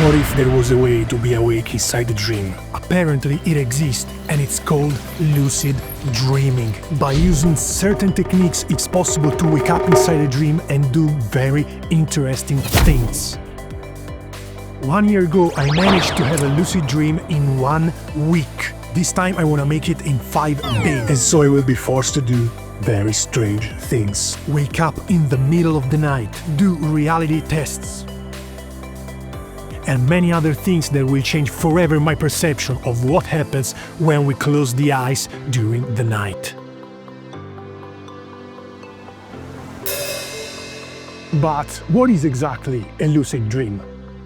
What if there was a way to be awake inside a dream? Apparently it exists, and it's called lucid dreaming. By using certain techniques, it's possible to wake up inside a dream and do very interesting things. 1 year ago, I managed to have a lucid dream in 1 week. This time I want to make it in 5 days. And so I will be forced to do very strange things. Wake up in the middle of the night, do reality tests, and many other things that will change forever my perception of what happens when we close the eyes during the night. But what is exactly a lucid dream?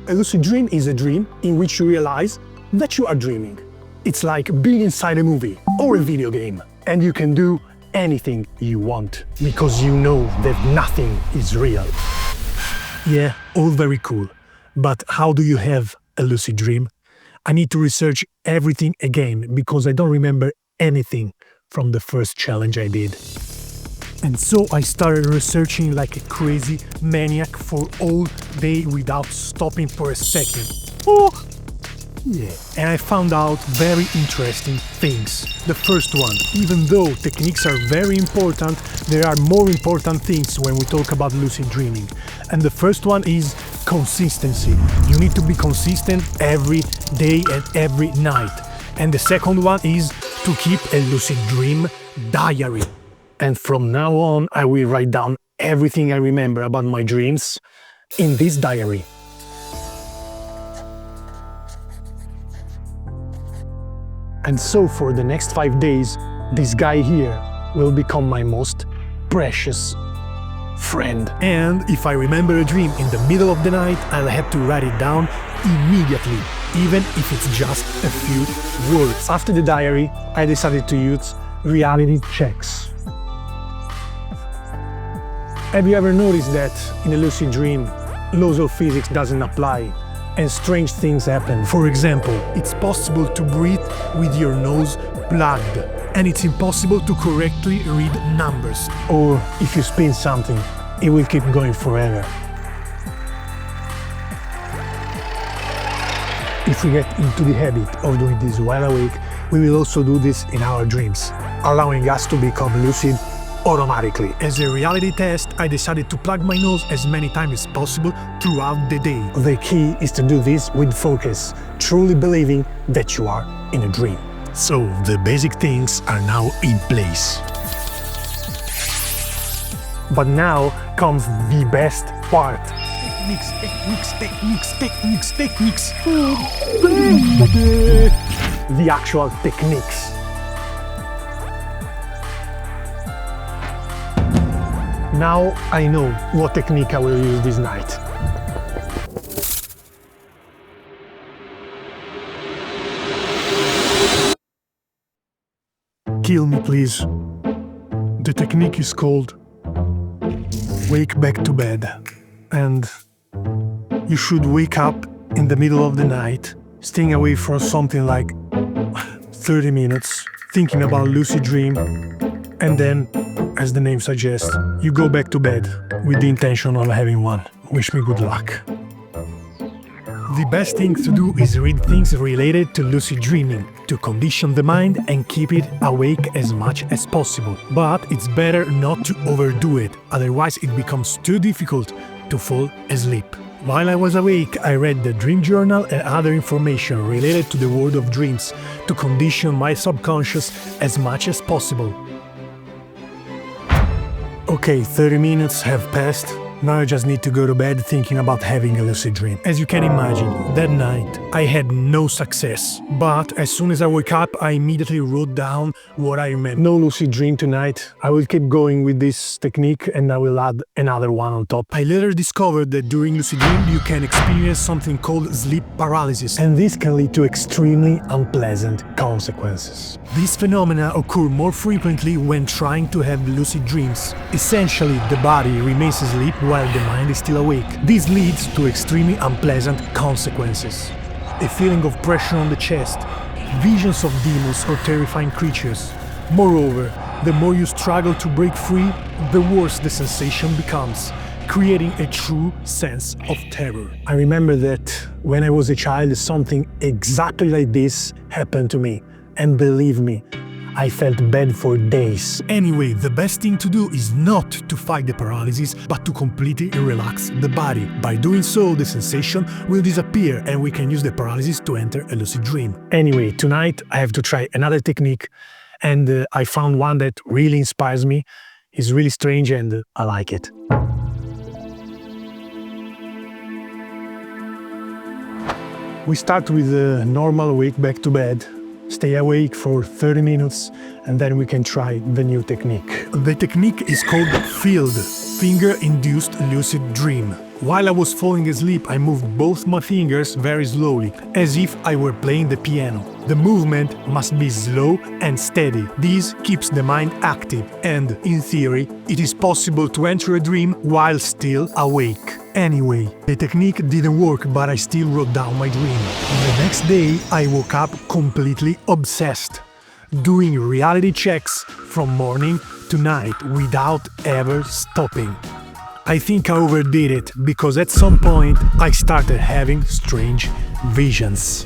A lucid dream is a dream in which you realize that you are dreaming. It's like being inside a movie or a video game, and you can do anything you want because you know that nothing is real. Yeah, all very cool. But how do you have a lucid dream? I need to research everything again because I don't remember anything from the first challenge I did. And so I started researching like a crazy maniac for all day without stopping for a second. Oh! Yeah. And I found out very interesting things. The first one, even though techniques are very important, there are more important things when we talk about lucid dreaming. And the first one is consistency. You need to be consistent every day and every night. And the second one is to keep a lucid dream diary. And from now on, I will write down everything I remember about my dreams in this diary. And so for the next 5 days, this guy here will become my most precious friend. And if I remember a dream in the middle of the night, I'll have to write it down immediately, even if it's just a few words. After the diary, I decided to use reality checks. Have you ever noticed that in a lucid dream, laws of physics doesn't apply and strange things happen? For example, it's possible to breathe with your nose plugged, and it's impossible to correctly read numbers. Or if you spin something, it will keep going forever. If we get into the habit of doing this while awake, we will also do this in our dreams, allowing us to become lucid automatically. As a reality test, I decided to plug my nose as many times as possible throughout the day. The key is to do this with focus, truly believing that you are in a dream. So the basic things are now in place. But now comes the best part. Techniques. The actual techniques. Now I know what technique I will use this night. Kill me, please. The technique is called wake back to bed. And you should wake up in the middle of the night, staying away for something like 30 minutes, thinking about lucid dream, and then, as the name suggests, you go back to bed with the intention of having one. Wish me good luck. The best thing to do is read things related to lucid dreaming, to condition the mind and keep it awake as much as possible. But it's better not to overdo it, otherwise it becomes too difficult to fall asleep. While I was awake, I read the dream journal and other information related to the world of dreams, to condition my subconscious as much as possible. Okay, 30 minutes have passed. Now I just need to go to bed thinking about having a lucid dream. As you can imagine, that night I had no success. But as soon as I woke up, I immediately wrote down what I remember. No lucid dream tonight. I will keep going with this technique and I will add another one on top. I later discovered that during lucid dream you can experience something called sleep paralysis. And this can lead to extremely unpleasant consequences. These phenomena occur more frequently when trying to have lucid dreams. Essentially, the body remains asleep while the mind is still awake. This leads to extremely unpleasant consequences. A feeling of pressure on the chest, visions of demons or terrifying creatures. Moreover, the more you struggle to break free, the worse the sensation becomes. creating a true sense of terror. I remember that when I was a child, something exactly like this happened to me. And believe me, I felt bad for days. Anyway, the best thing to do is not to fight the paralysis, but to completely relax the body. By doing so, the sensation will disappear and we can use the paralysis to enter a lucid dream. Anyway, tonight I have to try another technique, and I found one that really inspires me. It's really strange and I like it. We start with a normal wake back to bed. Stay awake for 30 minutes and then we can try the new technique. The technique is called FILD, Finger-Induced Lucid Dream. While I was falling asleep, I moved both my fingers very slowly, as if I were playing the piano. The movement must be slow and steady. This keeps the mind active and, in theory, it is possible to enter a dream while still awake. Anyway, the technique didn't work, but I still wrote down my dream. The next day, I woke up completely obsessed, doing reality checks from morning to night without ever stopping. I think I overdid it, because at some point I started having strange visions.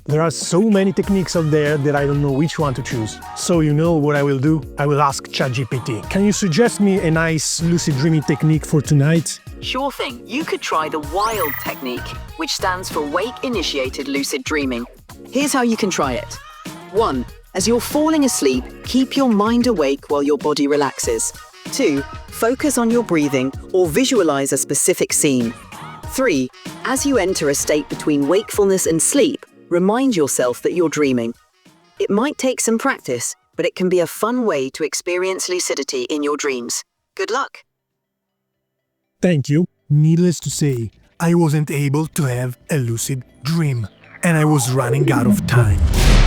There are so many techniques out there that I don't know which one to choose. So you know what I will do? I will ask ChatGPT. Can you suggest me a nice lucid dreaming technique for tonight? Sure thing. You could try the WILD technique, which stands for Wake-Initiated Lucid Dreaming. Here's how you can try it. 1. As you're falling asleep, keep your mind awake while your body relaxes. 2. Focus on your breathing or visualize a specific scene. 3. As you enter a state between wakefulness and sleep, remind yourself that you're dreaming. It might take some practice, but it can be a fun way to experience lucidity in your dreams. Good luck! Thank you. Needless to say, I wasn't able to have a lucid dream, and I was running out of time.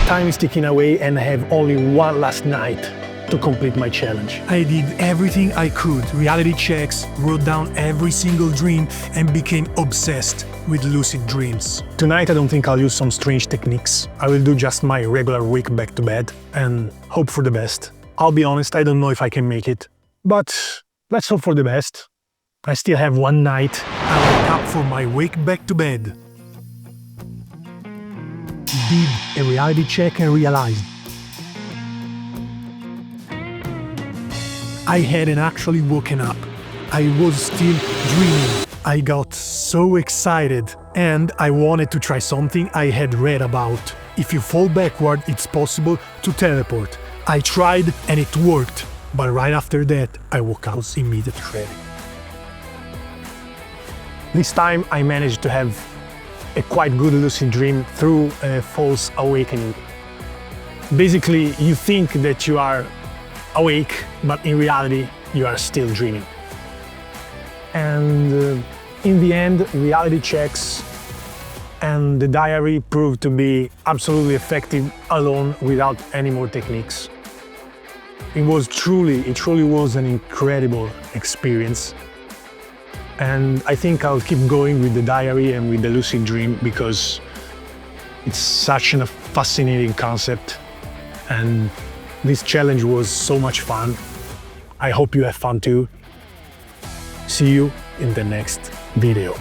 Time is ticking away and I have only one last night to complete my challenge. I did everything I could, reality checks, wrote down every single dream, and became obsessed with lucid dreams. Tonight I don't think I'll use some strange techniques. I will do just my regular wake back to bed and hope for the best. I'll be honest, I don't know if I can make it, but let's hope for the best. I still have one night. I woke up for my wake back to bed. Did a reality check and realized I hadn't actually woken up. I was still dreaming. I got so excited and I wanted to try something I had read about. If you fall backward, it's possible to teleport. I tried and it worked, but right after that, I woke up immediately ready. This time I managed to have a quite good lucid dream through a false awakening. Basically, you think that you are awake, but in reality, you are still dreaming. And in the end, reality checks and the diary proved to be absolutely effective alone without any more techniques. It truly was an incredible experience. And I think I'll keep going with the diary and with the lucid dream because it's such a fascinating concept. And this challenge was so much fun. I hope you have fun too. See you in the next video.